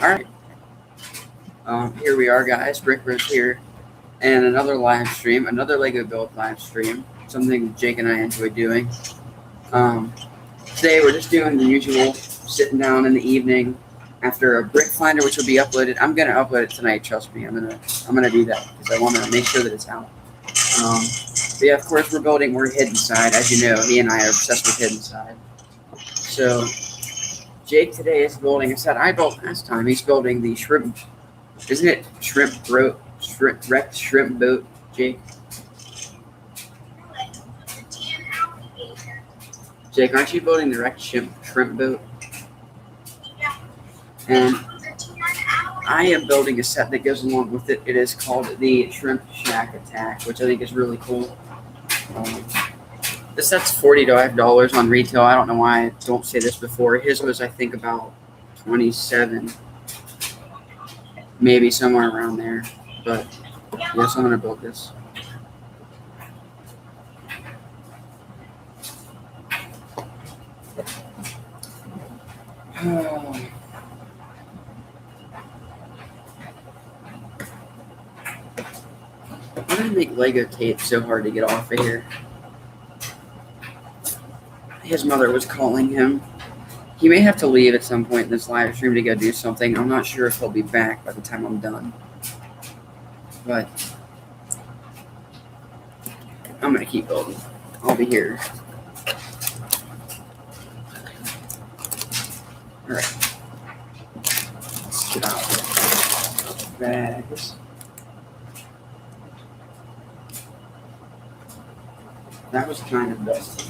Alright, here we are, guys. Brick Rose here, and another live stream, another Lego build live stream, something Jake and I enjoy doing. Today we're just doing the usual, sitting down in the evening after a brick finder, which will be uploaded. I'm gonna upload it tonight. Trust me, I'm gonna do that because I want to make sure that it's out. But yeah, of course we're Hidden Side, as you know. He and I are obsessed with Hidden Side. So Jake today is building a set I built last time. He's building the shrimp. Isn't it wrecked shrimp boat, Jake? Jake, aren't you building the wrecked shrimp boat? And I am building a set that goes along with it. It is called the Shrimp Shack Attack, which I think is really cool. This set's $45 on retail. I don't know why I don't say this before. His was, I think, about 27, maybe somewhere around there. But yes, I'm gonna build this. Why did I make Lego tape so hard to get off of here? His mother was calling him. He may have to leave at some point in this live stream to go do something. I'm not sure if he'll be back by the time I'm done. But I'm gonna keep building. I'll be here. Alright. Let's get out of the bags. That was kind of dusty.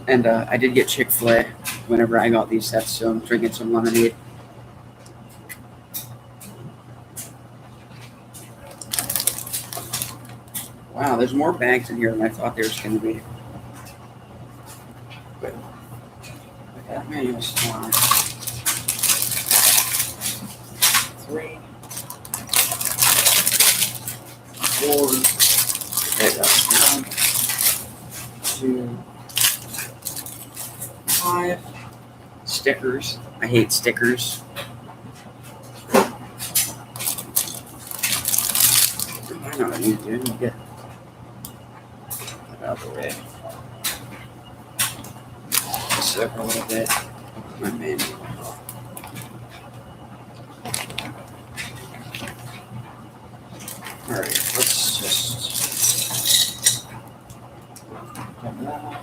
And I did get Chick-fil-A whenever I got these sets, so I'm drinking some lemonade. Wow, there's more bags in here than I thought there was going to be. But look at that manual supply. 3, 4, there we go. 1, 2, 5. Stickers. I hate stickers. I know what I need to do. Get that out of the way. Just over a little bit. My manual. Alright, let's just get that.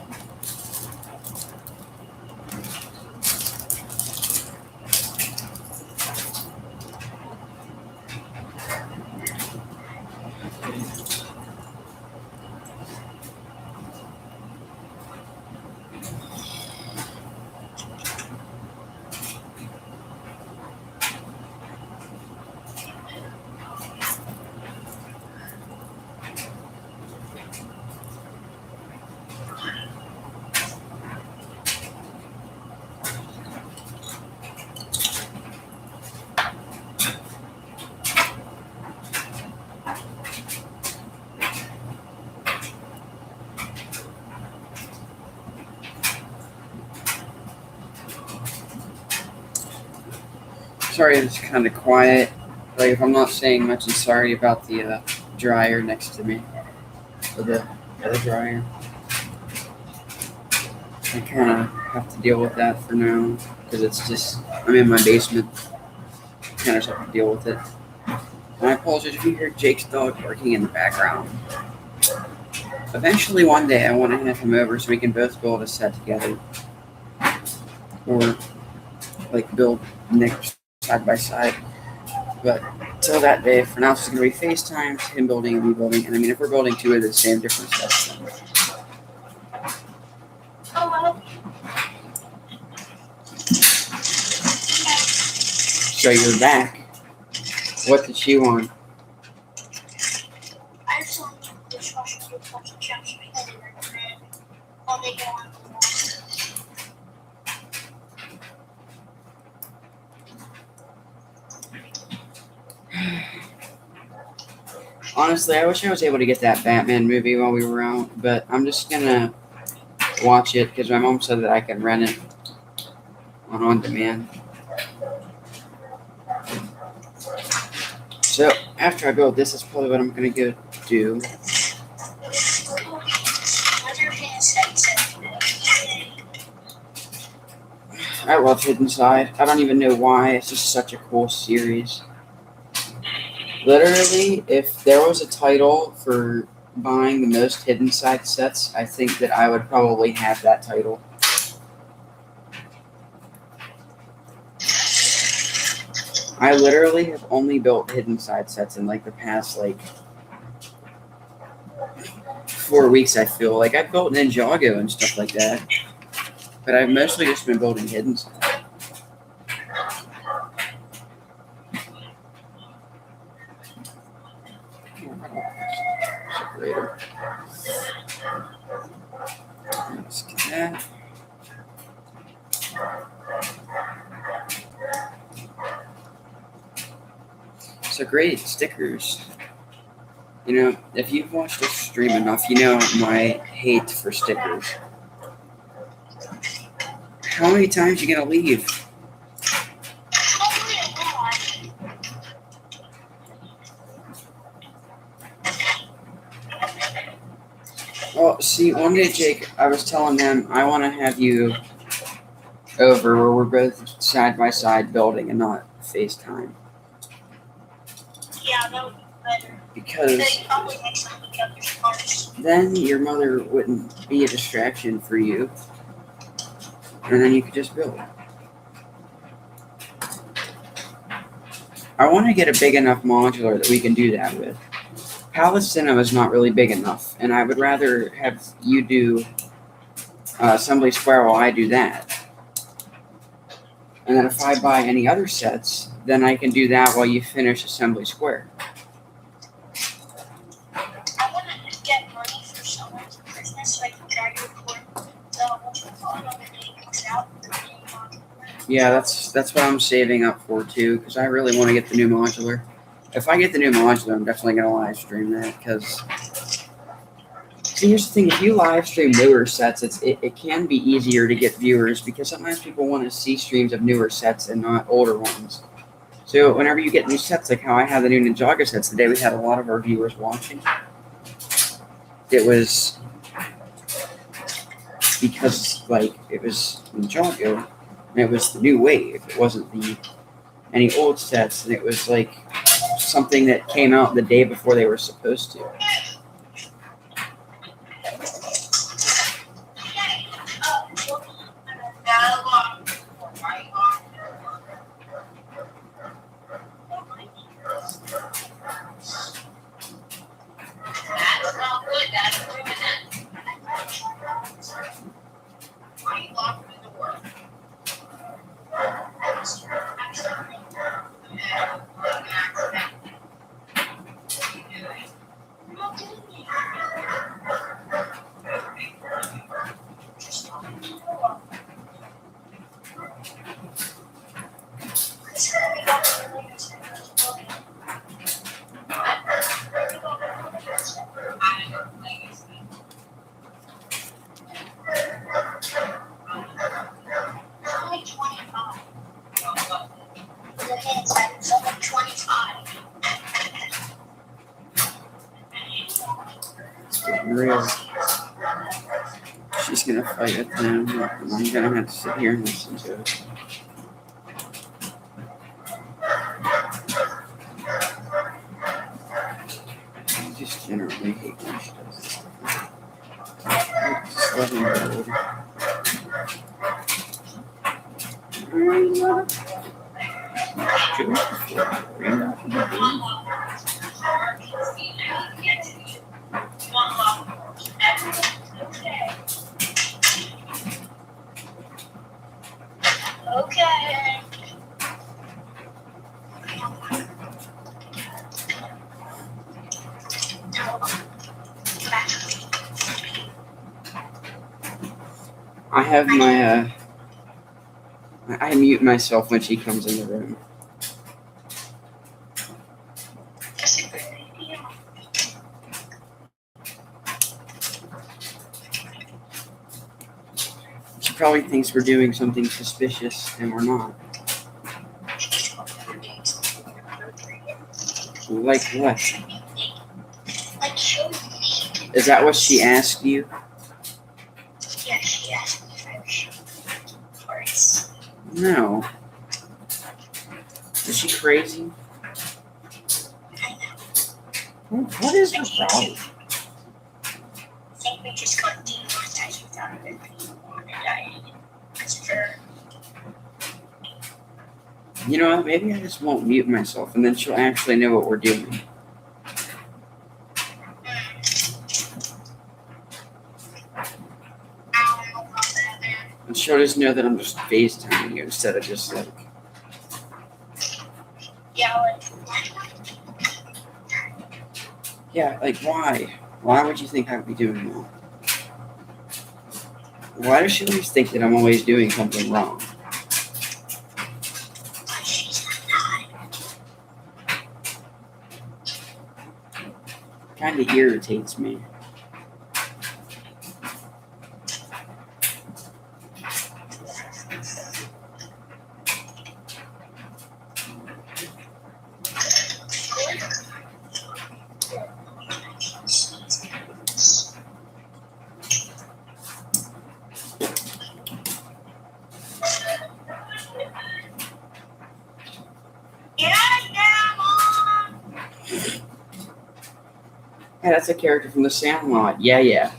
Sorry, it's kind of quiet. Like, if I'm not saying much, I'm sorry about the dryer next to me. Or the other dryer. I kind of have to deal with that for now. Because it's just, I'm in my basement. Kind of just have to deal with it. And I apologize if you hear Jake's dog barking in the background. Eventually, one day, I want to have him over so we can both build a set together. Or, like, build next side by side. But till that day, for now, it's going to be FaceTime, him building and me building. And I mean, if we're building two of the same different sets, then. So you're back. What did she want? I just want to dishwasher to touch the trash and then all they go on the wall. Honestly, I wish I was able to get that Batman movie while we were out, but I'm just gonna watch it because my mom said that I can rent it on demand. So after I build this, that's probably what I'm gonna go do. I love Hidden Side. I don't even know why. It's just such a cool series. Literally, if there was a title for buying the most Hidden Side sets, I think that I would probably have that title. I literally have only built Hidden Side sets in like the past 4 weeks. I feel like I've built Ninjago and stuff like that, but I've mostly just been building Hidden Side. Separator. Let's get that. So great stickers. You know, if you've watched this stream enough, you know my hate for stickers. How many times you gonna leave? Well, see, one day, Jake, I was telling them I want to have you over where we're both side by side building and not FaceTime. Yeah, that would be better. Because They probably make some of the other parts. then your mother wouldn't be a distraction for you. And then you could just build. I want to get a big enough modular that we can do that with. Palace Cinema is not really big enough, and I would rather have you do Assembly Square while I do that. And then if I buy any other sets, then I can do that while you finish Assembly Square. I want to get money for someone for Christmas so I can try to record on the day it comes out. Yeah, that's what I'm saving up for too, because I really want to get the new modular. If I get the new modular, I'm definitely going to live stream that, because see, here's the thing, if you live stream newer sets, it can be easier to get viewers, because sometimes people want to see streams of newer sets and not older ones. So whenever you get new sets, like how I have the new Ninjago sets today, we had a lot of our viewers watching. It was because it was Ninjago, and it was the new wave. It wasn't any old sets, and it was like something that came out the day before they were supposed to. Real. She's gonna fight with him, and I'm gonna have to sit here and listen to it. I just generally hate when she does this. I just love him build. Okay. I have my I mute myself when she comes in the room. probably thinks we're doing something suspicious, and we're not. She's probably doing something inappropriate. Like what? Like showing me. Is that what she asked you? Yeah, she asked me if I was showing parts. No. Is she crazy? I know. What is her problem? I think we just got demonetized without even being monetized. Because of her. You know what? Maybe I just won't mute myself, and then she'll actually know what we're doing. I don't know about that, man. And she'll just know that I'm just FaceTiming you instead of just like, Yeah, like, yeah, like why? Why would you think I would be doing that? Why does she always think that I'm always doing something wrong? she's not. Kind of irritates me. Yeah, that's a character from The Sandlot. Yeah.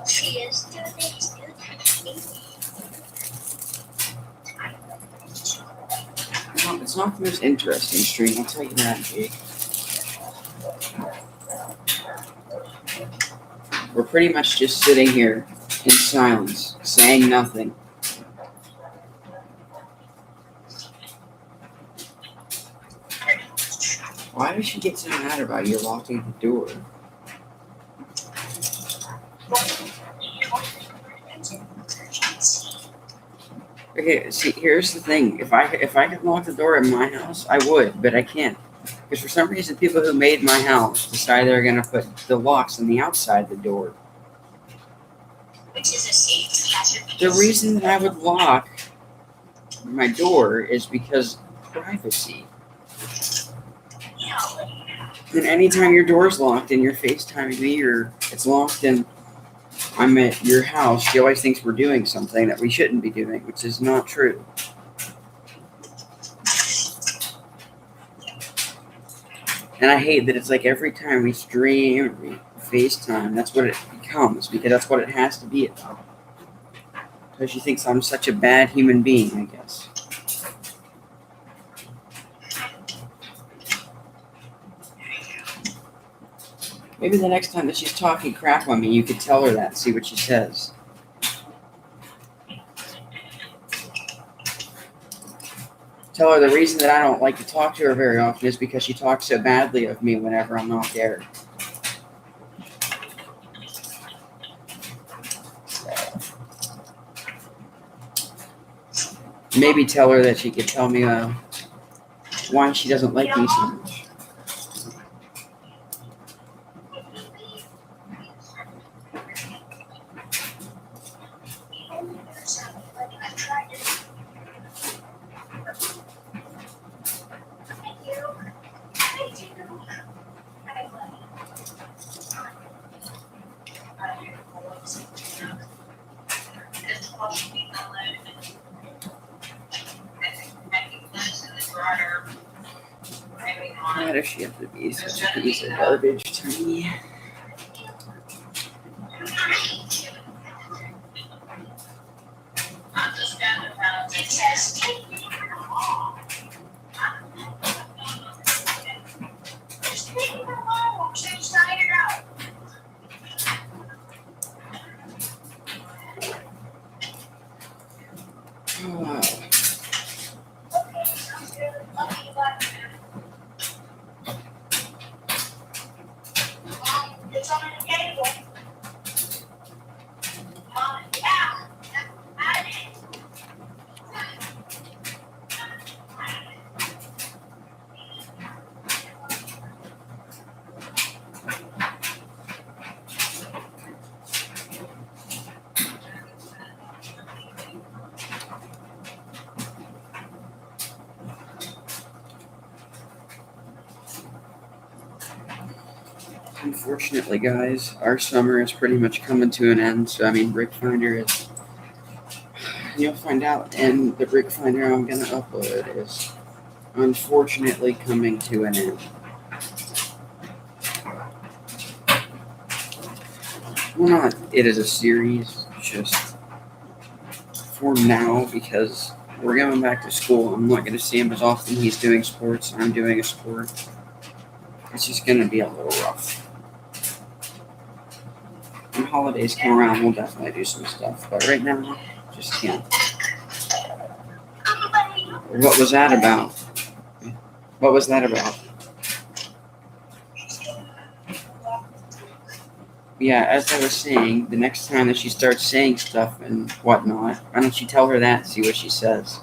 She is doing it. No, it's not the most interesting stream, I'll tell you that, Jake. We're pretty much just sitting here in silence, saying nothing. Why does she get so mad about you locking the door? Okay, see, here's the thing. If I could lock the door in my house, I would, but I can't. Because for some reason, people who made my house decided they're going to put the locks on the outside of the door. Which is a safety hazard. The reason that I would lock my door is because privacy. Yeah, like, And anytime your door's locked and you're FaceTiming me or it's locked and I'm at your house, she always thinks we're doing something that we shouldn't be doing, which is not true. And I hate that it's like every time we stream, we FaceTime, that's what it becomes, because that's what it has to be about. Because she thinks I'm such a bad human being, I guess. Maybe the next time that she's talking crap on me, you could tell her that and see what she says. Tell her the reason that I don't like to talk to her very often is because she talks so badly of me whenever I'm not there. Maybe tell her that she could tell me why she doesn't like me so much. Why does she have to be such a piece of garbage to me? it says take me home. Just take me home. She's tired out. Oh, Okay, sounds good. Okay, bye. Unfortunately, guys, our summer is pretty much coming to an end. So, I mean, Brick Finder is. You'll find out in the Brick Finder I'm going to upload is unfortunately coming to an end. Well, not it is a series, just for now because we're going back to school. I'm not going to see him as often. He's doing sports, I'm doing a sport. It's just going to be a little rough. When holidays come around, we'll definitely do some stuff. But right now, just can't. What was that about? What was that about? Yeah, as I was saying, the next time that she starts saying stuff and whatnot, why don't you tell her that and see what she says?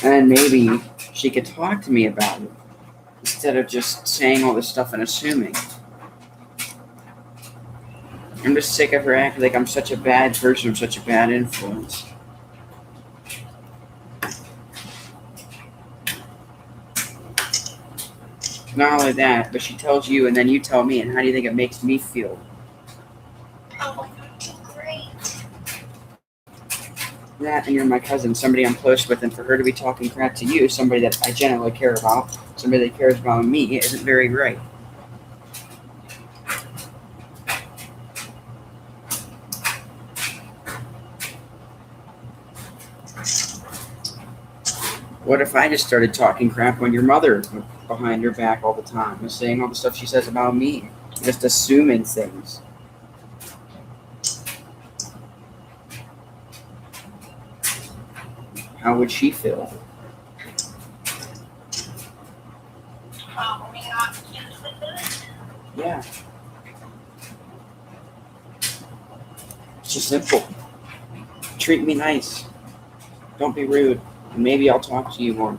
And maybe she could talk to me about it instead of just saying all this stuff and assuming. I'm just sick of her acting like I'm such a bad person, I'm such a bad influence. Not only that, but she tells you and then you tell me, and how do you think it makes me feel? Oh, great. That, and you're my cousin, somebody I'm close with, and for her to be talking crap to you, somebody that I genuinely care about, somebody that cares about me, isn't very right. What if I just started talking crap when your mother behind your back all the time, and saying all the stuff she says about me, just assuming things? How would she feel? Probably not. Yeah. It's just simple. Treat me nice. Don't be rude. And maybe I'll talk to you more.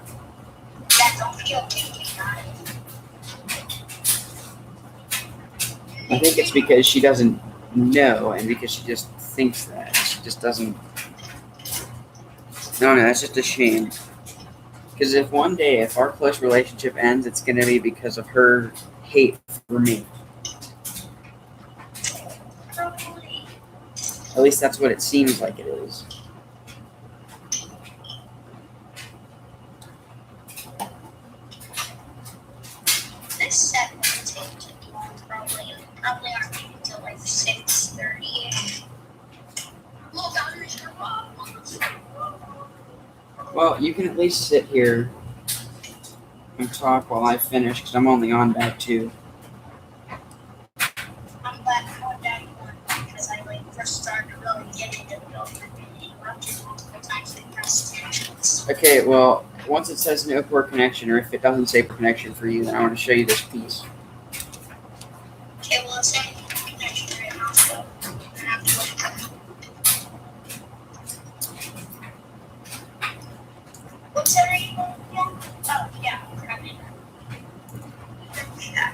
That don't feel guilty about it. I think it's because she doesn't know and because she just thinks that. She just doesn't. No, that's just a shame. Because if one day, if our close relationship ends, it's going to be because of her hate for me. Probably. At least that's what it seems like it is. This set will take too long, probably aren't leaving until like 6:30. Look, I'm Mr. Bob. Well, you can at least sit here and talk while I finish, because I'm only on back 2. I'm glad I got that one because I first started really getting into the build and interrupted multiple times and pressed tensions. Okay, well, once it says no poor connection, or if it doesn't say poor connection for you, then I want to show you this piece. Okay, well, it's saying connection right now, so I have to wait. What's that again? Oh, yeah, correct. Yeah.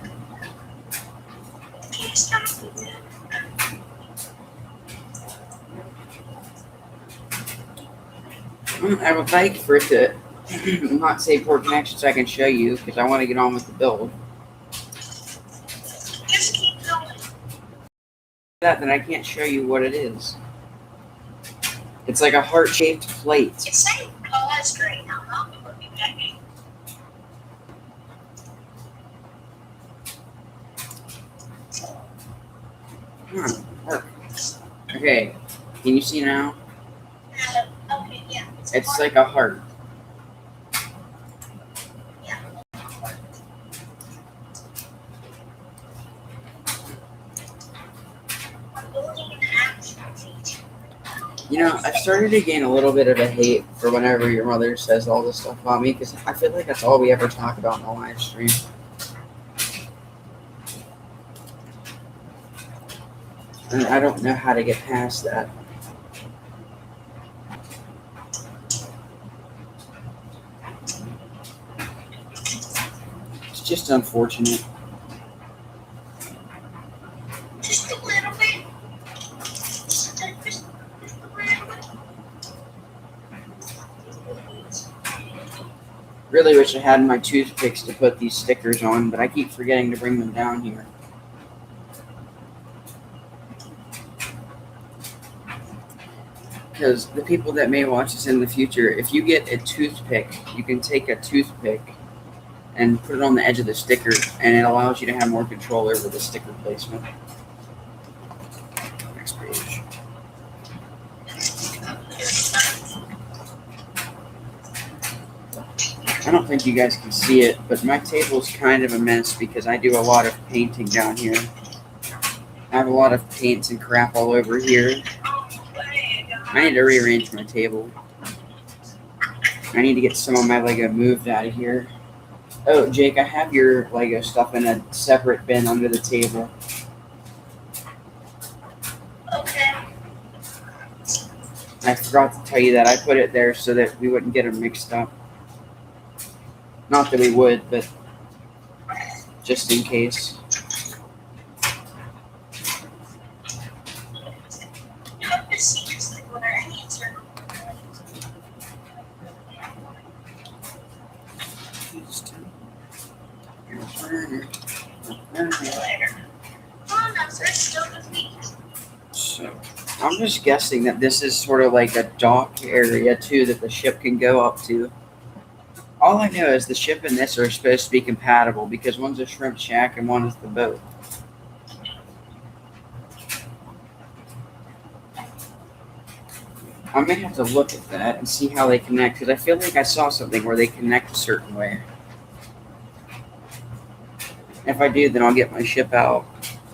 Can you stop me? I would like for it to not say poor connection so I can show you, because I want to get on with the build. Just keep going. Then I can't show you what it is. It's like a heart-shaped plate. It's saying, oh, that's great. Now, I'll be back. Come on, work. Okay, can you see now? Okay, yeah. It's like a heart. Yeah. I'm building an action feature. You know, I've started to gain a little bit of a hate for whenever your mother says all this stuff about me, because I feel like that's all we ever talk about in the live stream. And I don't know how to get past that. It's just unfortunate. Just a little bit. Just a little bit. Really wish I had my toothpicks to put these stickers on, but I keep forgetting to bring them down here. Because the people that may watch this in the future, if you get a toothpick, you can take a toothpick and put it on the edge of the sticker, and it allows you to have more control over the sticker placement. Next page. I don't think you guys can see it, but my table is kind of a mess because I do a lot of painting down here. I have a lot of paints and crap all over here. I need to rearrange my table. I need to get some of my Lego moved out of here. Oh, Jake, I have your Lego stuff in a separate bin under the table. Okay. I forgot to tell you that. I put it there so that we wouldn't get them mixed up. Not that we would, but just in case. So, I'm just guessing that this is sort of like a dock area too that the ship can go up to. All I know is the ship and this are supposed to be compatible because one's a shrimp shack and one is the boat. I may have to look at that and see how they connect because I feel like I saw something where they connect a certain way. If I do, then I'll get my ship out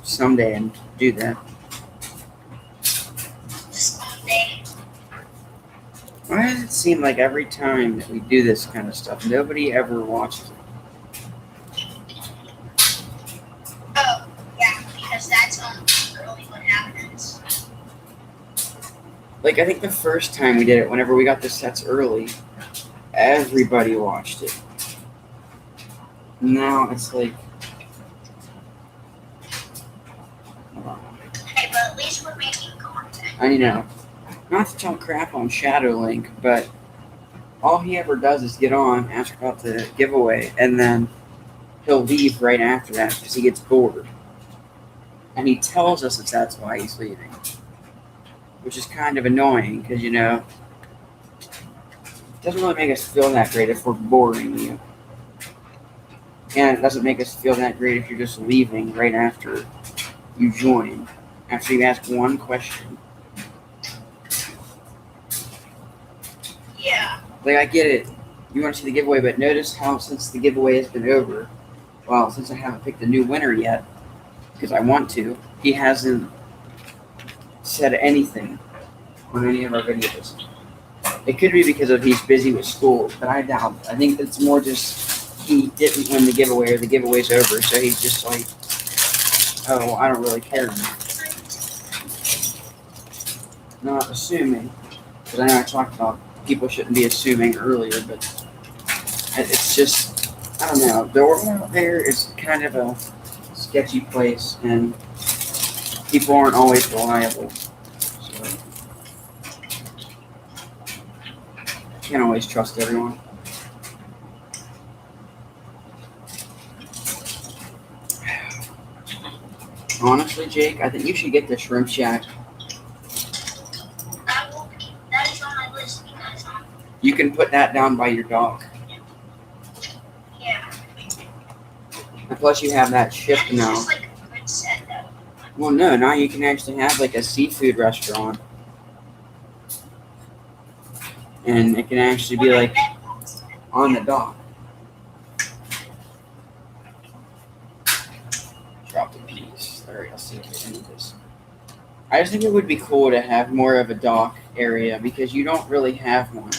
someday and do that. Why does it seem like every time that we do this kind of stuff, nobody ever watches it? Oh, yeah, because that's really what happens. Like, I think the first time we did it, whenever we got the sets early, everybody watched it. Now it's like... Hey, but at least we're making content. I know. Not to talk crap on Shadowlink, but all he ever does is get on, ask about the giveaway, and then he'll leave right after that because he gets bored. And he tells us that that's why he's leaving. Which is kind of annoying because, you know, it doesn't really make us feel that great if we're boring you. And it doesn't make us feel that great if you're just leaving right after you join, after you ask one question. Yeah. Like, I get it. You want to see the giveaway, but notice how since the giveaway has been over, well, since I haven't picked a new winner yet, because I want to, he hasn't said anything on any of our videos. It could be because of he's busy with school, but I doubt it. I think it's more just he didn't win the giveaway or the giveaway's over, so he's just like, oh, well, I don't really care anymore. Not assuming, because I know I talked about people shouldn't be assuming earlier, but it's just, I don't know. The world out there is kind of a sketchy place, and people aren't always reliable. So, can't always trust everyone. Honestly, Jake, I think you should get the Shrimp Shack. That is on my list because You can put that down by your dock. yeah. And plus, you have that ship That is now. just like a good set though. Well, no, now you can actually have like a seafood restaurant. And it can actually be like on the dock. Drop the piece. There, I'll see if I can do this. I just think it would be cool to have more of a dock area because you don't really have one.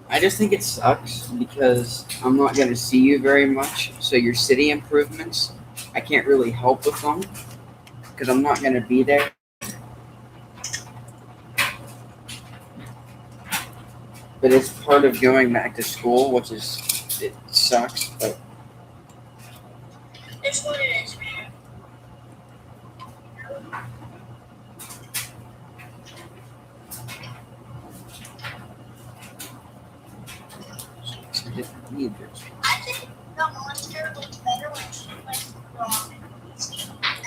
I just think it sucks because I'm not going to see you very much. So your city improvements, I can't really help with them because I'm not going to be there. But it's part of going back to school, which is, it sucks, but It's what it is, man. teenagers. I think the monster looks better when she's like raw and greasy. Like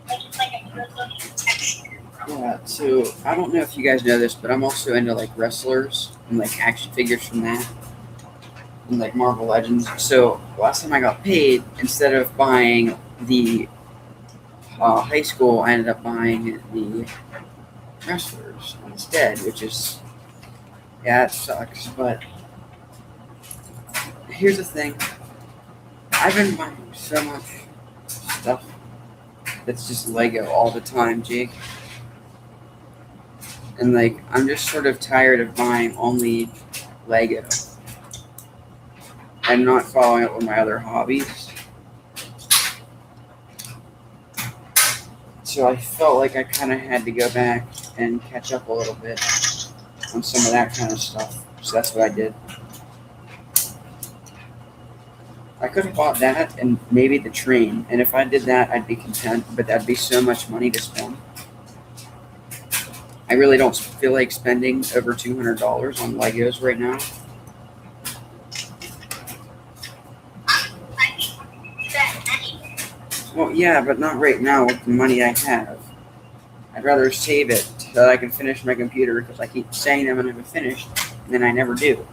it's like a good looking texture. Yeah, so I don't know if you guys know this, but I'm also into like wrestlers and like action figures from that and like Marvel Legends. So last time I got paid, instead of buying the high school, I ended up buying the wrestlers instead, which is, yeah, it sucks. But here's the thing, I've been buying so much stuff that's just Lego all the time, Jake. And like, I'm just sort of tired of buying only Lego and not following up with my other hobbies. So I felt like I kind of had to go back and catch up a little bit on some of that kind of stuff. So that's what I did. I could have bought that and maybe the train. And if I did that, I'd be content. But that'd be so much money to spend. I really don't feel like spending over $200 on Legos right now. I can do that anyway. Well, yeah, but not right now with the money I have. I'd rather save it so that I can finish my computer because I keep saying I'm going to finish, and then I never do.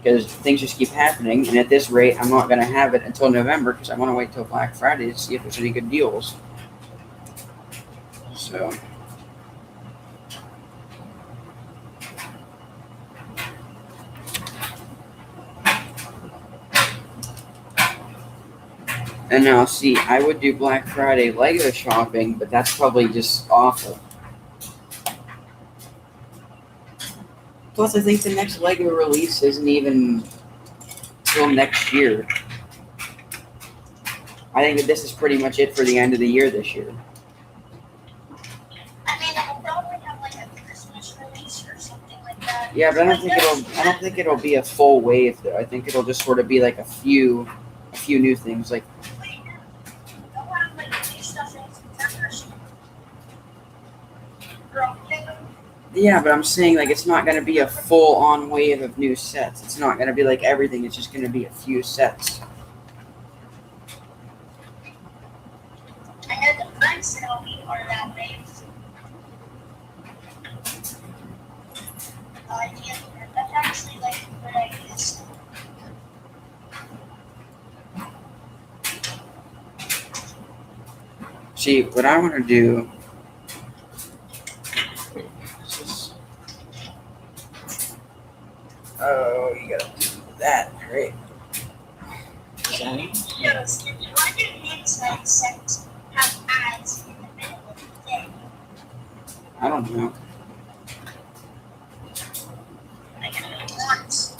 Because things just keep happening, and at this rate, I'm not going to have it until November because I want to wait till Black Friday to see if there's any good deals. So... And now, see, I would do Black Friday Lego shopping, but that's probably just awful. Plus, I think the next Lego release isn't even till next year. I think that this is pretty much it for the end of the year this year. I mean, I'll probably have like a Christmas release or something like that. Yeah, but I don't think it'll be a full wave though. I think it'll just sort of be like a few new things. Like, They'll have like new stuff in September. Girl, yeah, but I'm saying like it's not going to be a full on wave of new sets. It's not going to be like everything. It's just going to be a few sets. I know the friends tell me are that way. Yeah, that's actually like a good idea. See, what I want to do. Oh, you gotta do that, right? Yes, why do inside sets have ads in the middle of the day? I don't know. I got it once.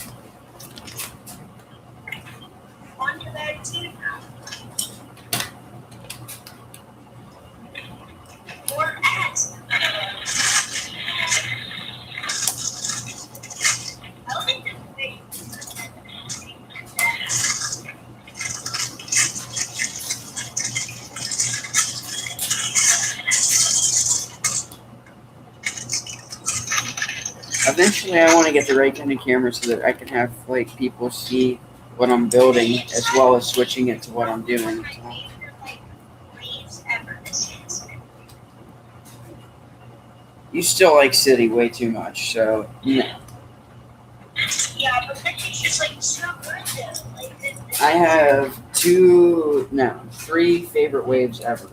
Onto that too now. More ads. I don't think the big Eventually, I want to get the right kind of camera so that I can have like people see what I'm building as well as switching it to what I'm doing. my favorite like waves ever this is. You still like City way too much, so yeah. Yeah, but then it's just like so good though. Like this I have three favorite waves ever: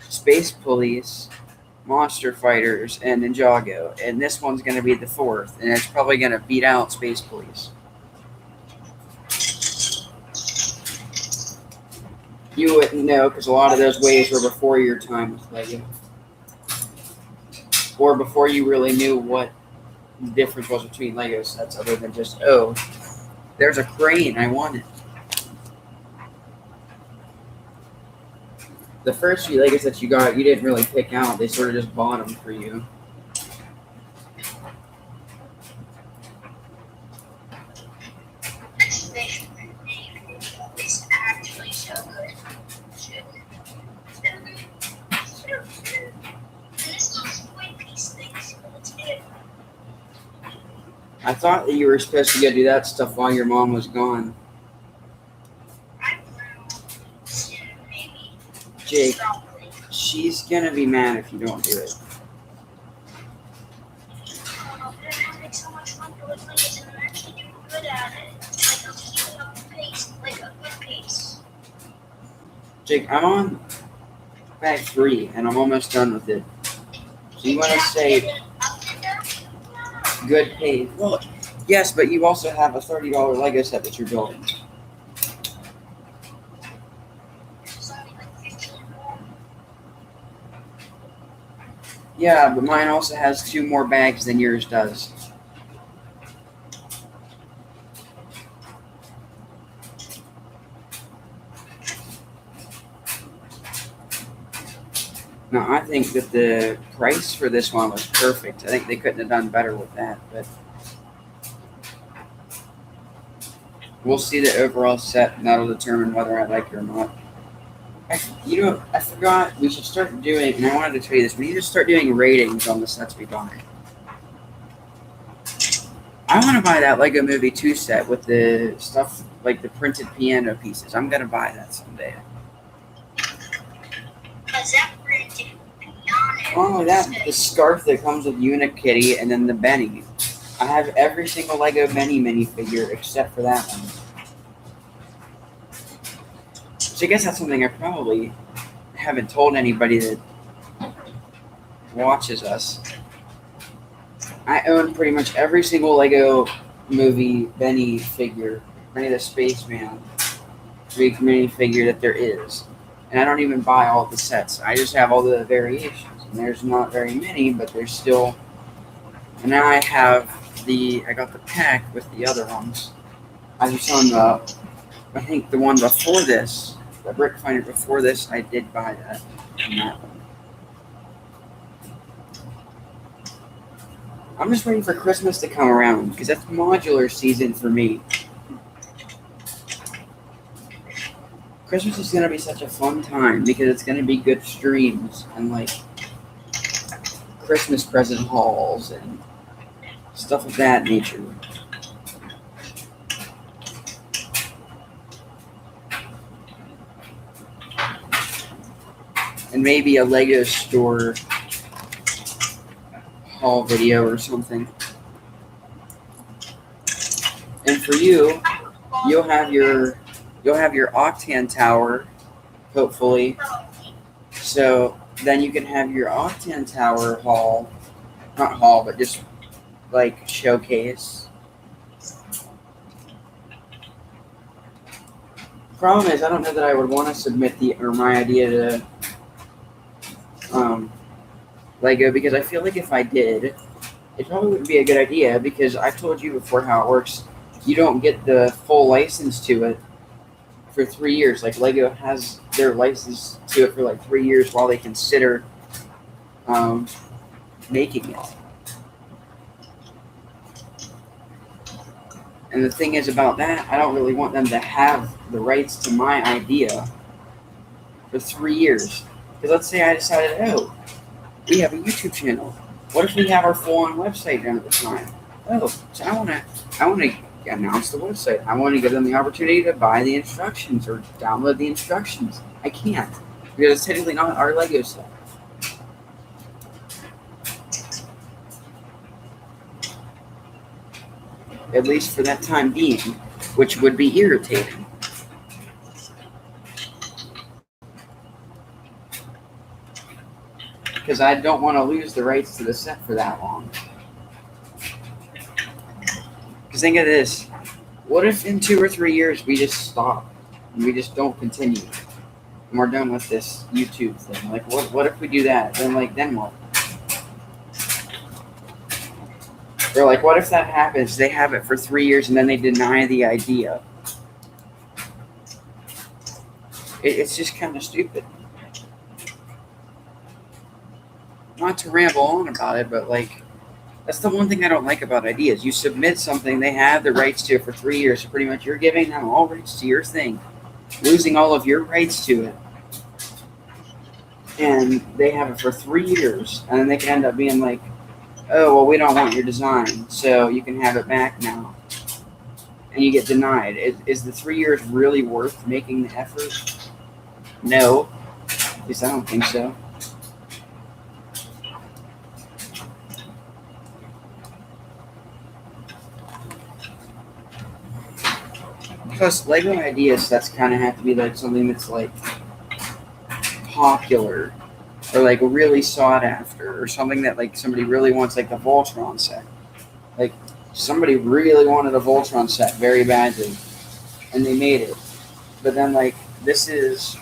Space Police, Monster Fighters, and Ninjago. And this one's going to be the fourth, and it's probably going to beat out Space Police. You wouldn't know because a lot of those waves were before your time with Lego, or before you really knew what the difference was between Lego sets, other than just, oh, there's a crane, I want it. The first few Legos that you got, you didn't really pick out. They sort of just bought them for you. is actually so good. And this little squid piece thing is good too. I thought that you were supposed to go do that stuff while your mom was gone. I don't know. Soon, maybe. Jake, Probably. she's gonna be mad if you don't do it. But I'm having so much fun doing Legos, and I'm actually doing good at it. Like, I'm keeping up the pace, like a good pace. Jake, I'm on bag 3 and I'm almost done with it. So you want to say good pace? Well, yes, but you also have a $30 Lego set that you're building. There's only like 15 more. Yeah, but mine also has 2 more bags than yours does. Now, I think that the price for this one was perfect. I think they couldn't have done better with that, but we'll see the overall set, and that'll determine whether I like it or not. I forgot we should start doing, and I wanted to tell you this, we need to start doing ratings on the sets we buy. I want to buy that Lego Movie 2 set with the stuff, like the printed piano pieces. I'm going to buy that someday. Because that printed piano. Oh, the scarf that comes with Unikitty and then the Benny. I have every single Lego Benny minifigure except for that one. So I guess that's something I probably haven't told anybody that watches us. I own pretty much every single Lego Movie Benny figure, Benny the Spaceman minifigure that there is. And I don't even buy all the sets. I just have all the variations. And there's not very many, but there's still. And now I got the pack with the other ones. I was on I think the one before this, the Brick Finder before this, I did buy that. And that one. I'm just waiting for Christmas to come around because that's modular season for me. Christmas is going to be such a fun time because it's going to be good streams and like Christmas present hauls and stuff of that nature. And maybe a Lego store haul video or something. And for you, you'll have your Octan Tower, hopefully. So then you can have your Octan Tower haul, not haul, but just like showcase. Problem is, I don't know that I would want to submit my idea to Lego because I feel like if I did, it probably wouldn't be a good idea because I've told you before how it works. You don't get the full license to it for 3 years. Like Lego has their license to it for like 3 years while they consider making it. And the thing is about that, I don't really want them to have the rights to my idea for 3 years. Because let's say I decided, oh, we have a YouTube channel. What if we have our full-on website done at the time? Oh, so I want to announce the website. I want to give them the opportunity to buy the instructions or download the instructions. I can't because it's technically not our Lego set. At least for that time being, which would be irritating. Because I don't want to lose the rights to the set for that long. Because think of this. What if in 2 or 3 years we just stop and we just don't continue? And we're done with this YouTube thing. Like, what if we do that? Then what? Or like, what if that happens? They have it for 3 years and then they deny the idea. It's just kind of stupid. Not to ramble on about it, but like, that's the one thing I don't like about ideas. You submit something, they have the rights to it for 3 years. So pretty much you're giving them all rights to your thing, losing all of your rights to it. And they have it for 3 years. And then they can end up being like, oh, well, we don't want your design, so you can have it back now. And you get denied. Is the 3 years really worth making the effort? No. At least I don't think so. Plus, Lego Ideas, that's kind of have to be like something that's like popular or like really sought after or something that like somebody really wants, like the Voltron set. Like somebody really wanted a Voltron set very badly and they made it. But then like this is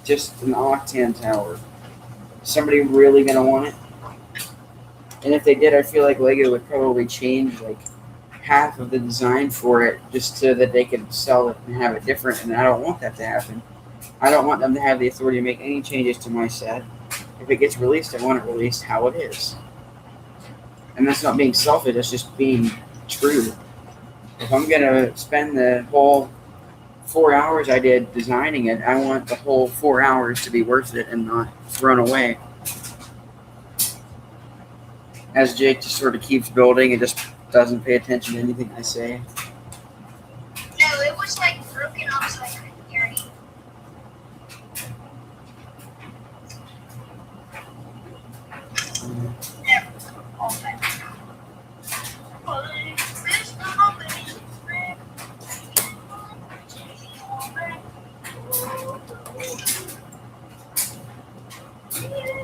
just an Octan tower. Somebody really gonna want it? And if they did, I feel like Lego would probably change like half of the design for it just so that they could sell it and have it different. And I don't want that to happen. I don't want them to have the authority to make any changes to my set. If it gets released, I want it released how it is. And that's not being selfish, that's just being true. If I'm going to spend the whole 4 hours I did designing it, I want the whole 4 hours to be worth it and not thrown away. As Jake just sort of keeps building and just doesn't pay attention to anything I say. No, it was like broken off so I couldn't hear you. Never. All that.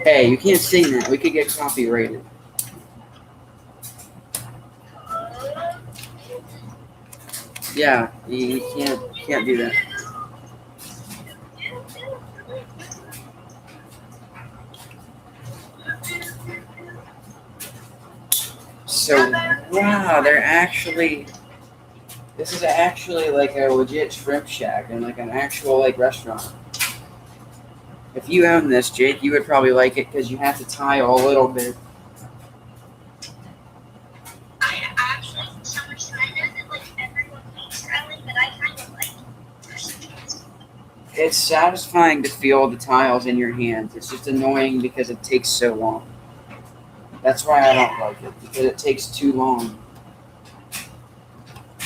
Hey, you can't sing that. We could get copyrighted. Yeah, you can't do that. So wow, this is actually like a legit shrimp shack and like an actual like restaurant. If you own this, Jake, you would probably like it because you have to tile a little bit. I actually, so much time, I know that like everyone hates tiling, but I kind of like it. It's satisfying to feel the tiles in your hands. It's just annoying because it takes so long. That's why I don't like it, because it takes too long.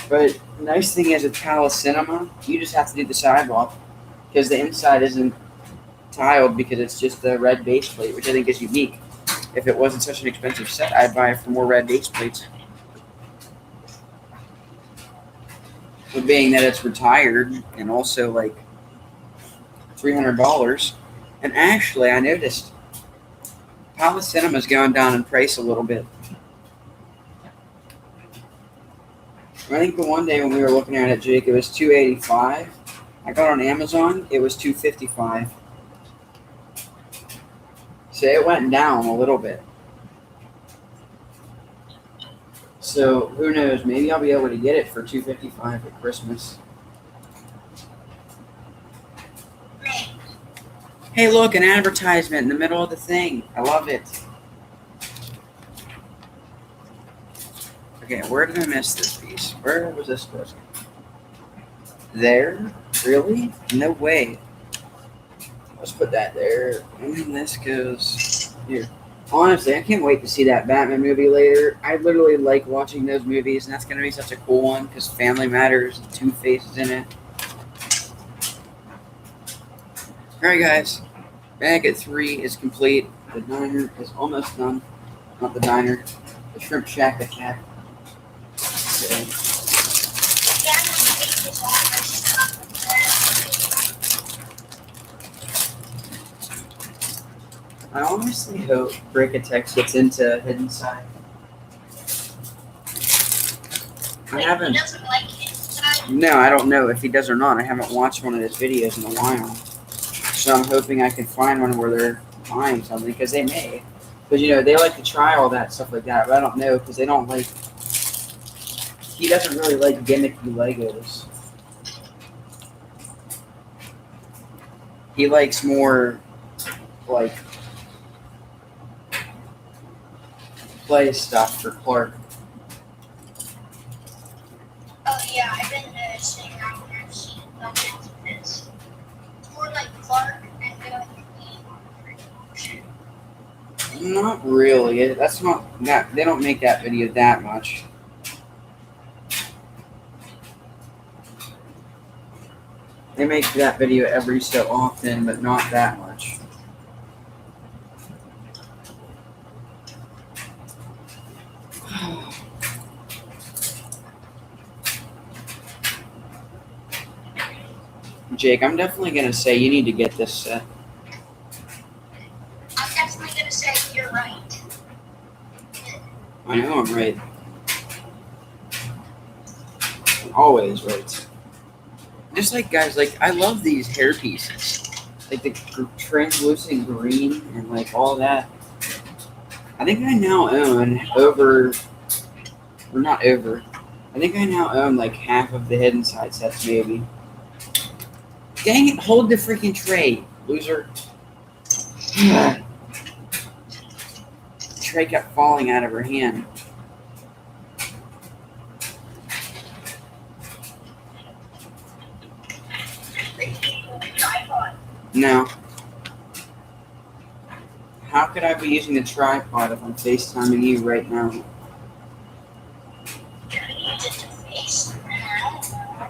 But the nice thing is with Palace Cinema, you just have to do the sidewalk because the inside isn't tiled because it's just the red base plate, which I think is unique. If it wasn't such an expensive set, I'd buy it for more red base plates. But being that it's retired and also like $300, and actually I noticed Palace Cinema's going down in price a little bit. I think the one day when we were looking at it, Jake, it was $285. I got on Amazon, it was $255. So it went down a little bit. So who knows? Maybe I'll be able to get it for $255 at Christmas. Hey, look, an advertisement in the middle of the thing. I love it. Okay, where did I miss this piece? Where was this supposed to go? There? Really? No way. Let's put that there. And then this goes here. Honestly, I can't wait to see that Batman movie later. I literally like watching those movies, and that's going to be such a cool one because Family Matters and Two-Face is in it. Alright, guys. Bag at 3 is complete. The diner is almost done. Not the diner. The shrimp shack at cat. Okay. I honestly hope Brick-A-Tex gets into Hidden Side. I haven't. He doesn't like it. No, I don't know if he does or not. I haven't watched one of his videos in a while. So I'm hoping I can find one where they're buying something, because they may. Because, you know, they like to try all that stuff like that, but I don't know, because they don't like... He doesn't really like gimmicky Legos. He likes more, like, play stuff for Clark. Oh yeah, I've been sitting around and I've seen this. It's more like Clark and going Not really. That's not that they don't make that video that much. They make that video every so often, but not that much. Jake, I'm definitely gonna say you need to get this set. I'm definitely gonna say you're right. I know I'm right. I'm always right. Just like guys, like I love these hair pieces, like the translucent green and like all that. I think I now own over, or not over. I think I now own like half of the Hidden Side sets, maybe. Dang it! Hold the freaking tray, loser. The tray kept falling out of her hand. No. How could I be using the tripod if I'm FaceTiming you right now?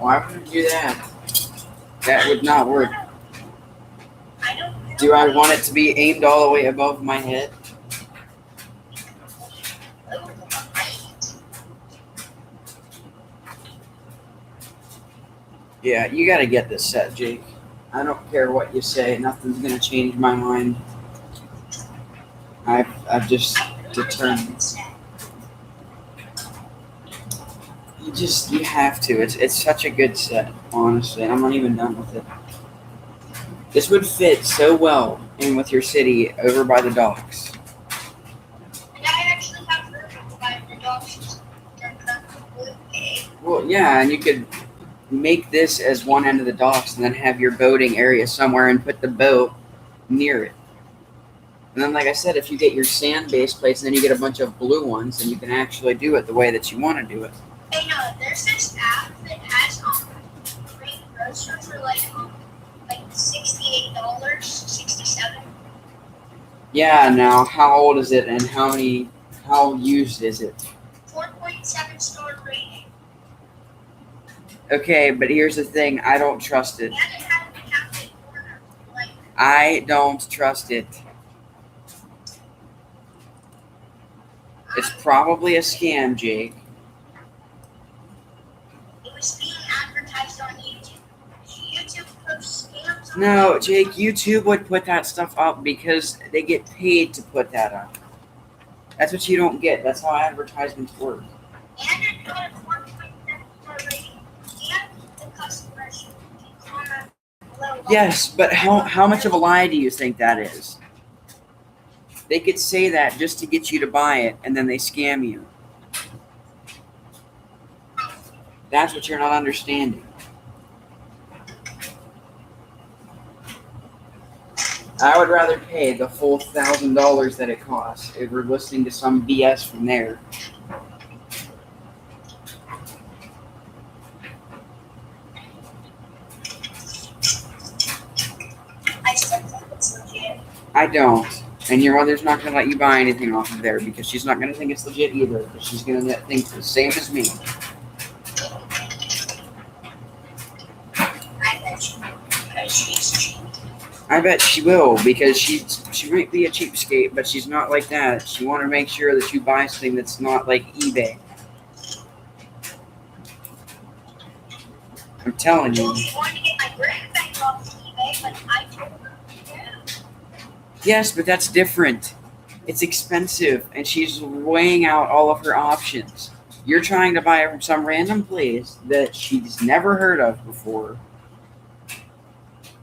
Why would I do that? That would not work. Do I want it to be aimed all the way above my head? Yeah, you gotta get this set, Jake. I don't care what you say. Nothing's gonna change my mind. I've just determined. You have to. It's such a good set, honestly. I'm not even done with it. This would fit so well in with your city over by the docks. And I actually have heard by the docks. Well, yeah, and you could make this as one end of the docks and then have your boating area somewhere and put the boat near it. And then, like I said, if you get your sand-based plates and then you get a bunch of blue ones, then you can actually do it the way that you want to do it. Hey, no, there's this app that has free grocery for like $68, $67. Yeah, now, how old is it and how used is it? 4.7 star rating. Okay, but here's the thing, I don't trust it. And it has a cafe corner. Like, I don't trust it. It's probably a scam, Jake. it was being advertised on YouTube. YouTube posts scams on No, Jake, YouTube would put that stuff up because they get paid to put that up. That's what you don't get. That's how advertisements work. And it got a 4.7 star rating. And the customer should comment below. Yes, but how much of a lie do you think that is? They could say that just to get you to buy it, and then they scam you. That's what you're not understanding. I would rather pay the full $1,000 that it costs over listening to some BS from there. I still think it's legit. I don't. And your mother's not going to let you buy anything off of there because she's not going to think it's legit either. Because she's going to think the same as me. I bet you will, because she's cheap. I bet she will because she might be a cheapskate, but she's not like that. She want to make sure that you buy something that's not like eBay. I'm telling you. Well, she wanted to get my brand back off eBay, but I told her, yeah. Yes, but that's different. It's expensive, and she's weighing out all of her options. You're trying to buy it from some random place that she's never heard of before,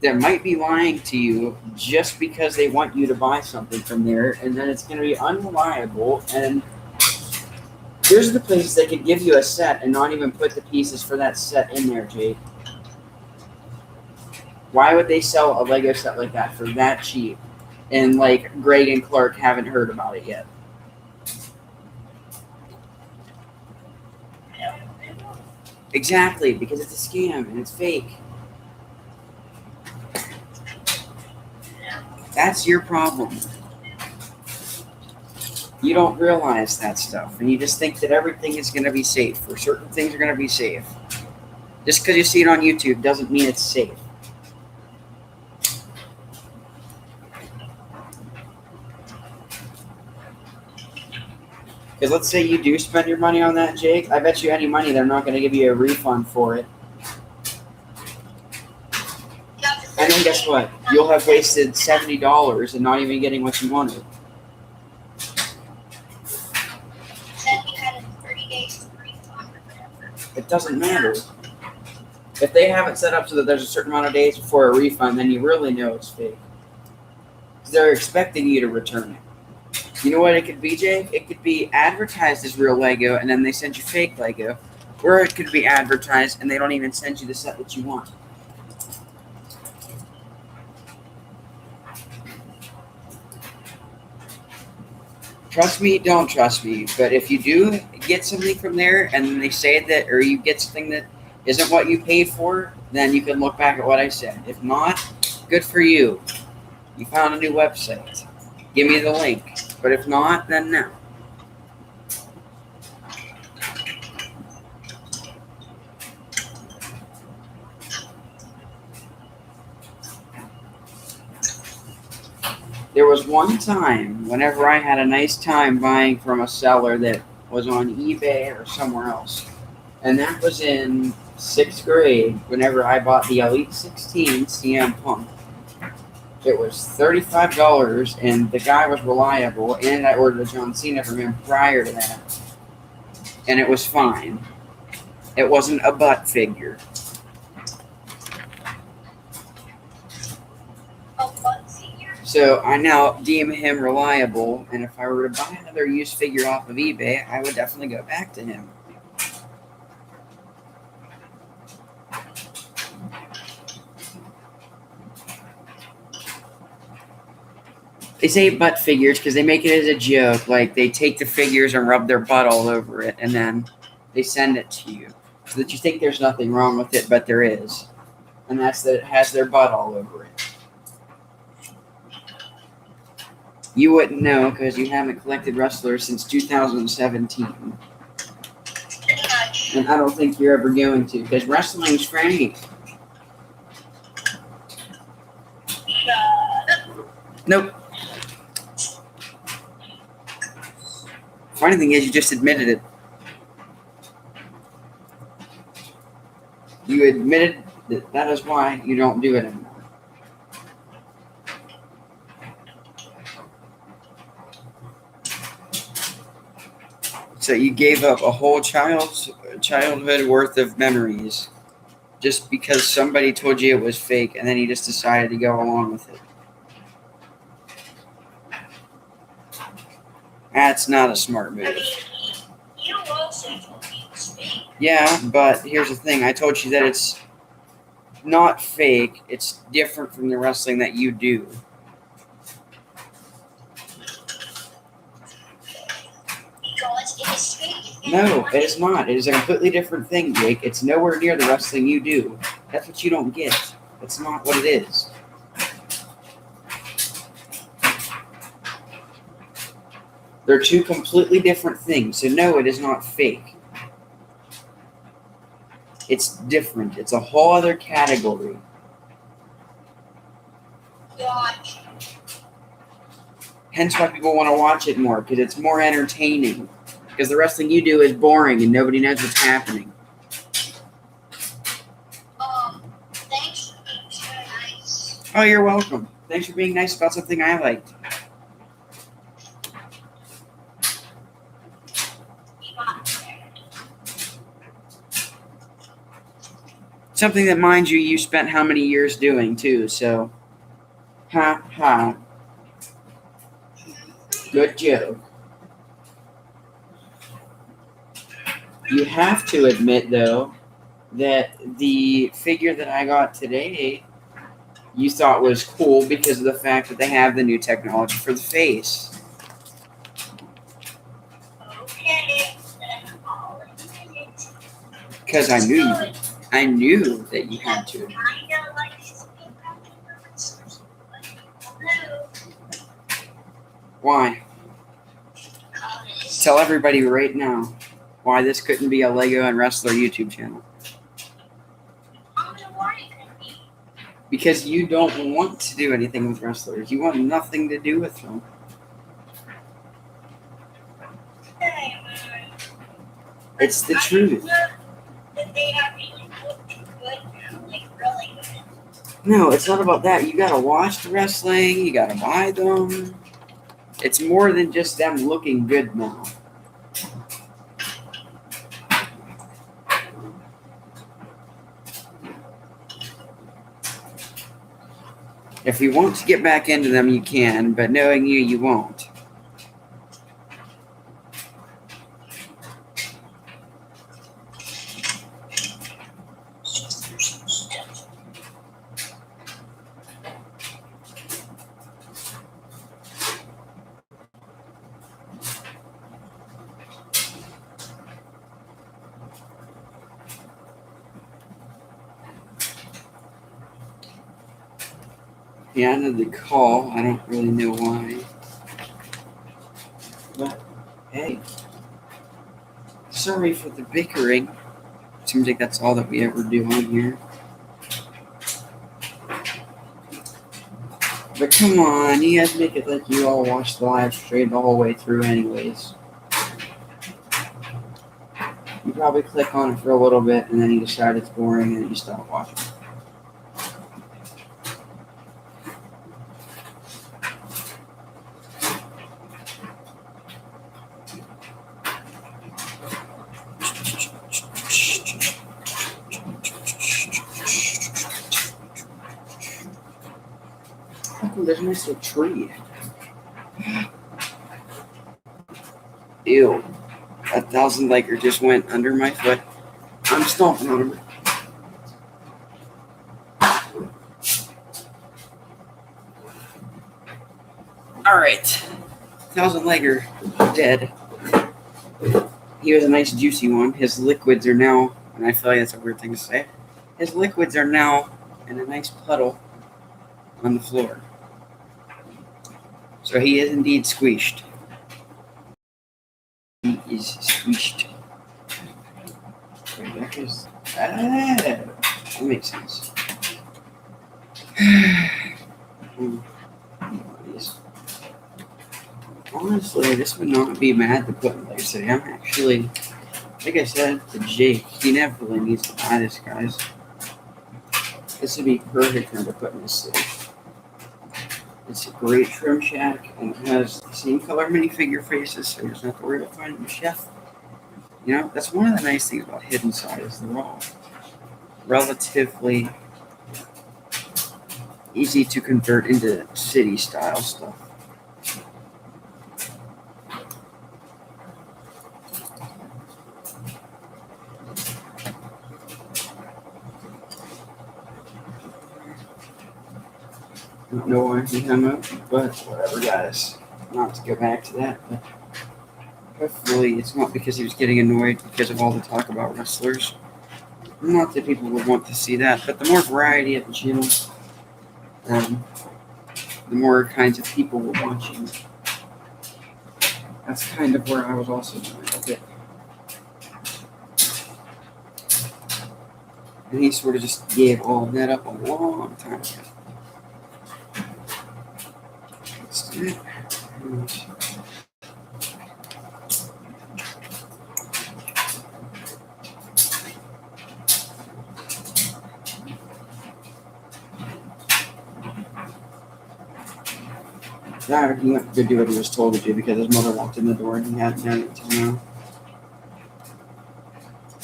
that might be lying to you just because they want you to buy something from there, and then it's going to be unreliable. And there's the places that could give you a set and not even put the pieces for that set in there, Jake. Why would they sell a Lego set like that for that cheap? And like Greg and Clark haven't heard about it yet. Exactly, because it's a scam and it's fake. That's your problem. You don't realize that stuff, and you just think that everything is going to be safe, or certain things are going to be safe. Just because you see it on YouTube doesn't mean it's safe. Because let's say you do spend your money on that, Jake. I bet you any money they're not going to give you a refund for it. And then guess what? You'll have wasted $70 and not even getting what you wanted. Said he had a 30 days refund or whatever. It doesn't matter. If they have it set up so that there's a certain amount of days before a refund, then you really know it's fake. Because they're expecting you to return it. You know what it could be, Jake? It could be advertised as real Lego, and then they send you fake Lego. Or it could be advertised, and they don't even send you the set that you want. Trust me, don't trust me. But if you do get something from there, and they say that, or you get something that isn't what you paid for, then you can look back at what I said. If not, good for you. You found a new website. Give me the link. But if not, then no. There was one time, whenever I had a nice time buying from a seller that was on eBay or somewhere else, and that was in 6th grade, whenever I bought the Elite 16 CM Punk. It was $35, and the guy was reliable, and I ordered a John Cena from him prior to that, and it was fine. It wasn't a butt figure. A butt figure? So I now deem him reliable, and if I were to buy another used figure off of eBay, I would definitely go back to him. They say butt figures because they make it as a joke. Like, they take the figures and rub their butt all over it, and then they send it to you. So that you think there's nothing wrong with it, but there is. And that's that it has their butt all over it. You wouldn't know because you haven't collected wrestlers since 2017. Pretty much. And I don't think you're ever going to, because wrestling's free. Shut up. Nope. Funny thing is, you just admitted it. You admitted that that is why you don't do it anymore. So you gave up a whole childhood worth of memories just because somebody told you it was fake, and then you just decided to go along with it. That's not a smart I move. mean, you also told me it was fake. Yeah, but here's the thing. I told you that it's not fake. It's different from the wrestling that you do. Because it is fake. No, it is not. It is a completely different thing, Jake. It's nowhere near the wrestling you do. That's what you don't get. That's not what it is. They're two completely different things. So no, it is not fake. It's different. It's a whole other category. Gotcha. Hence why people want to watch it more, because it's more entertaining. Because the wrestling you do is boring and nobody knows what's happening. Thanks for being so nice. Oh, you're welcome. Thanks for being nice about something I liked. You got there. Something that, mind you, you spent how many years doing, too, so. Ha, ha. Good joke. You have to admit, though, that the figure that I got today, you thought was cool because of the fact that they have the new technology for the face. Okay, then I'll admit it. Because I knew that you had to. Kinda like speaking back to the wrestlers, but no. Why? Tell everybody right now why this couldn't be a Lego and Wrestler YouTube channel. I don't know why it couldn't be. Because you don't want to do anything with wrestlers. You want nothing to do with them. It's the truth. That they actually look good now, like really good. No, it's not about that. You gotta watch the wrestling. You gotta buy them. It's more than just them looking good now. If you want to get back into them, you can, but knowing you, you won't. He ended the call. I don't really know why. But, hey. Sorry for the bickering. Seems like that's all that we ever do on here. But come on, you guys make it like you all watch the live stream the whole way through anyways. You probably click on it for a little bit and then you decide it's boring and then you stop watching. Oh, there's a nice little tree. Ew. 1,000 Laker just went under my foot. I'm stomping on him. Alright. 1,000 Laker dead. He was a nice juicy one. His liquids are now, and I feel like that's a weird thing to say, his liquids are now in a nice puddle on the floor. So he is indeed squished. He is squished. Wait, that is. That makes sense. Honestly, this would not be bad to put in Lego City. I'm actually, like I said to Jake, he never really needs to buy this, guys. This would be perfect for him to put in this city. It's a great trim shack, and it has the same color minifigure faces, so he doesn't have to worry about finding a chef. You know, that's one of the nice things about Hidden Side is they're all relatively easy to convert into city-style stuff. I don't know why he hung up, but whatever, guys. Not to go back to that, but hopefully it's not because he was getting annoyed because of all the talk about wrestlers. Not that people would want to see that, but the more variety at the channel, the more kinds of people were watching. That's kind of where I was also doing a bit. And he sort of just gave all of that up a long time ago. Now he went to go do what he was told to do because his mother walked in the door and he hadn't done it until now.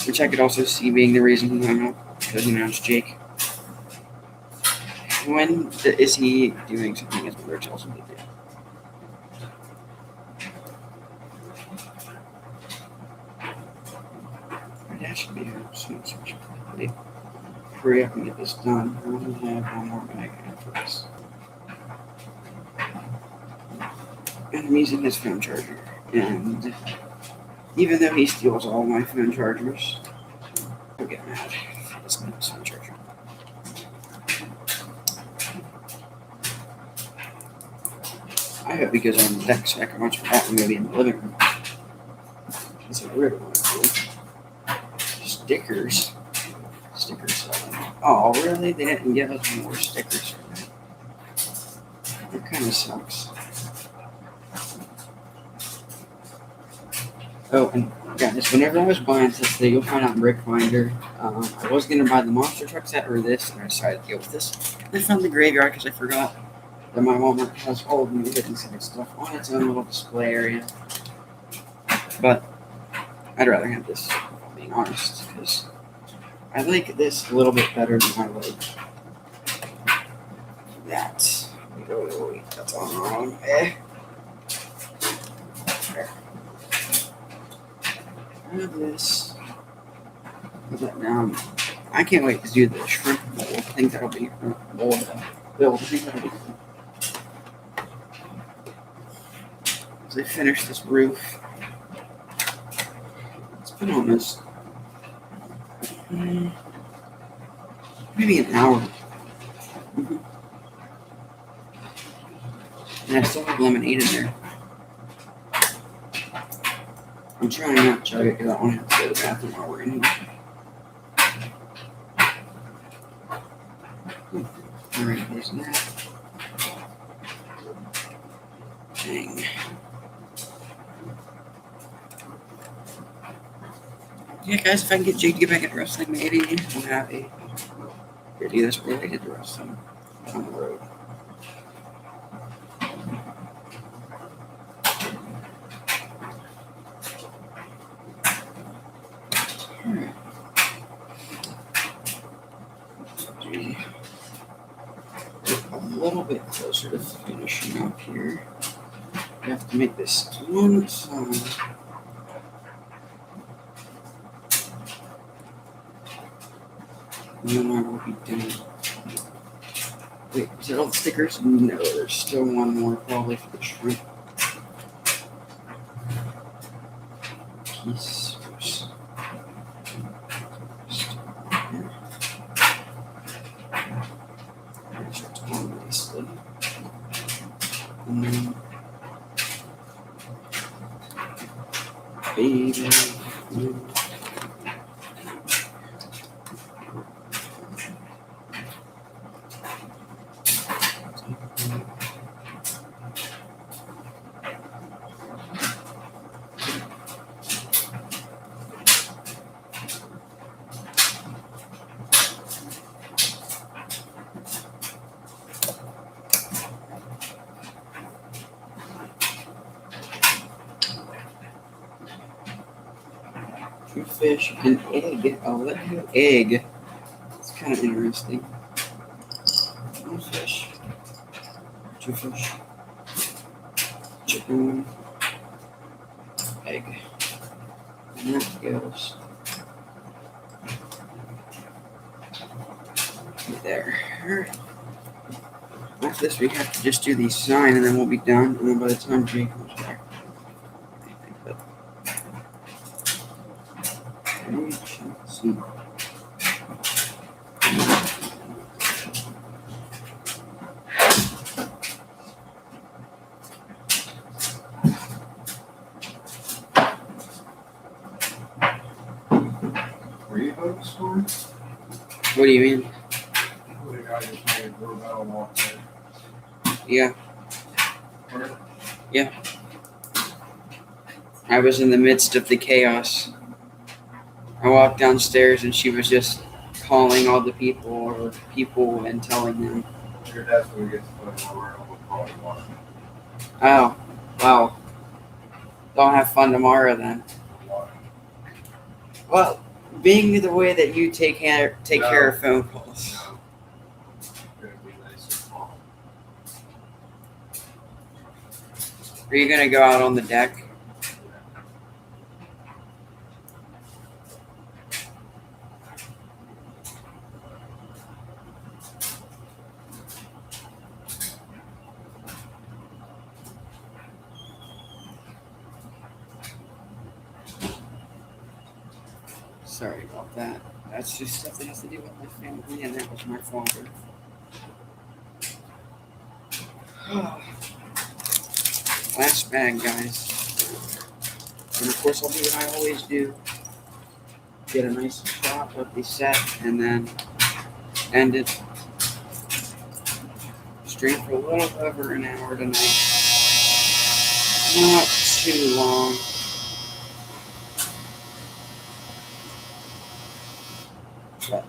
Which I could also see being the reason he hung up, because, you know, it's Jake. When is he doing something his mother tells him to do? That should be a smooth switch. Hurry up and get this done. I only have one more bag after this. And I'm using his phone charger. And even though he steals all my phone chargers, I'll get mad if he doesn't have his phone charger. I hope he goes on the deck so I can watch a Batman movie in the living room. I really want to do. Stickers. Stickers. Oh, really? They didn't give us more stickers for that. That kind of sucks. Oh, and guys, whenever I was buying this thing, you'll find out in Brick Finder. I was going to buy the monster truck set or this, and I decided to go with this. I found the graveyard because I forgot that my Walmart has all of the hidden side stuff on its own little display area. But I'd rather have this, if I'm being honest, because I like this a little bit better than I like that. Oh, wait, that's all wrong. There. I have this. Put that down. I can't wait to do the shrimp bowl. I think that'll be bowl build. I think that'll be cool. As I finish this roof. It's been almost maybe an hour. And I still have lemonade in there. I'm trying not to chug it because I don't have to go to the bathroom while we're in here. Alright, there's that. Dang. Yeah, guys, if I can get Jake to get back into wrestling, maybe I'm happy. Here, do this before I get to wrestling on the road. Alright. A little bit closer to finishing up here. I have to make this one side. And then I will be done. Wait, is that all the stickers? No, there's still one more probably for the shrimp. Piece. And then, baby. Two fish, an egg. Oh, let me have egg. It's kind of interesting. One fish. Two fish. Chicken. Egg. And that goes. Right there. Alright. After this, we have to just do the sign and then we'll be done. And then by the time Jake comes back. See. Were you about to storm? What do you mean? The guy just made a doorbell walk there. Yeah. Where? Yeah. I was in the midst of the chaos. I walked downstairs and she was just calling all the people and telling them. Your dad's gonna get to put him over and we'll call him tomorrow. Oh, wow. Don't have fun tomorrow then. Well, being the way that you take care of phone calls. No. It's gonna be nice and calm. Are you gonna go out on the deck? Sorry about that. That's just stuff that has to do with my family, and that was my father. Last bag, guys. And of course, I'll do what I always do: get a nice shot of the set, and then end it. Stream for a little over an hour tonight. Not too long. But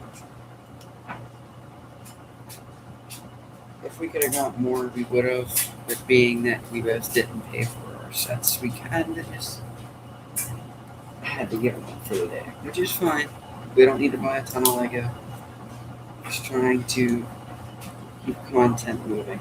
if we could have got more, we would have. But being that we both didn't pay for our sets, we kind of just had to give them up for the day, which is fine. We don't need to buy a ton of Lego. Just trying to keep content moving.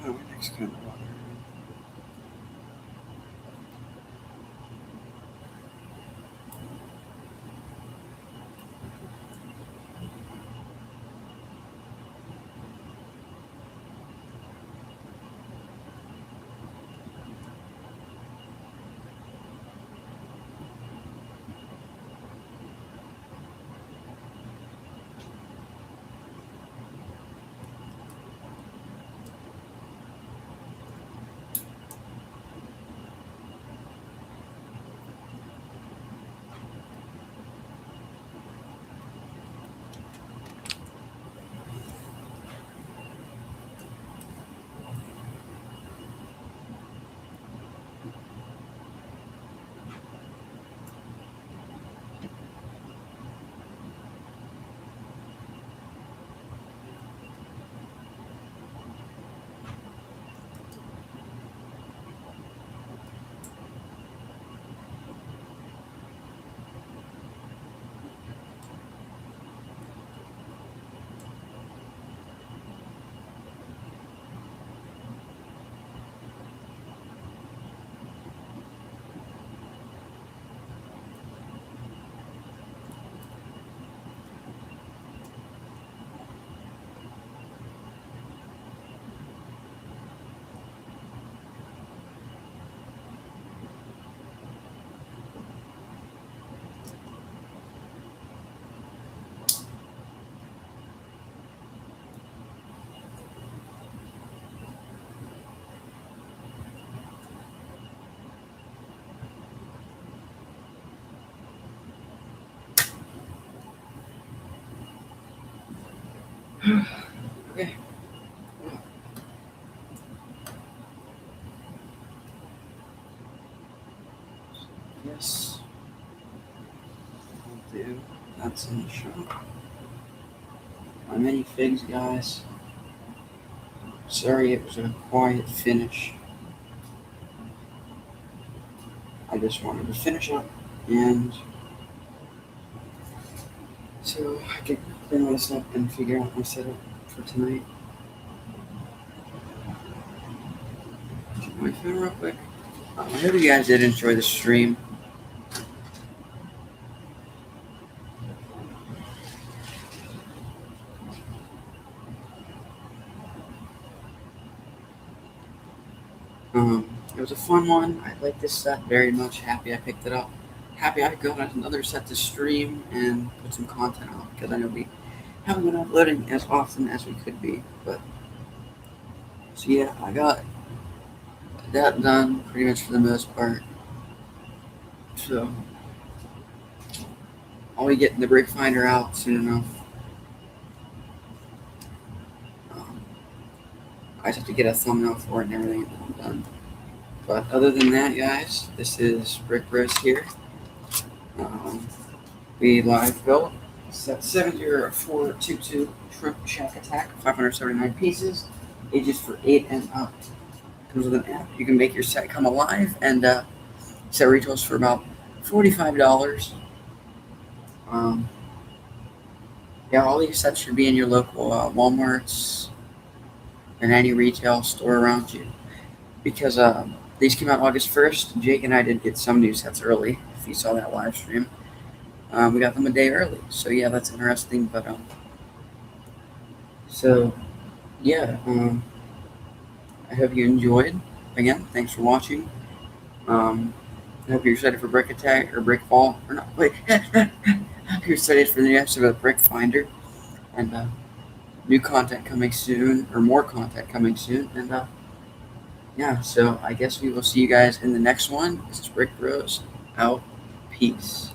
Oh, next kind of water. Okay. Yes. I'll do. That's in the shop. My mini figs, guys. Sorry it was a quiet finish. I just wanted to finish up and So I can clean all this up and figure out my setup for tonight. Check my phone real quick. I hope you guys did enjoy the stream. It was a fun one. I like this set very much. Happy I picked it up. Happy I got another set to stream and put some content out because I know we haven't been uploading as often as we could be. But so yeah, I got that done pretty much for the most part. So I'll be getting the brick finder out soon enough. I just have to get a thumbnail for it and everything, and I'm done. But other than that, guys, this is Brick Bros here. We live built set 70422 Shrimp Shack Attack, 579 pieces, ages for 8 and up. Comes with an app. You can make your set come alive, and set retails for about $45. Yeah, all these sets should be in your local Walmarts and any retail store around you, because these came out August 1st. Jake and I did get some new sets early. If you saw that live stream, we got them a day early. So yeah, that's interesting. But so yeah, I hope you enjoyed. Again, thanks for watching. I hope you're excited for Brick Attack or Brick Fall or not. Wait, I hope you're excited for the new episode of Brick Finder and new content coming soon, or more content coming soon. And yeah, so I guess we will see you guys in the next one. This is Brick Bros out. Peace.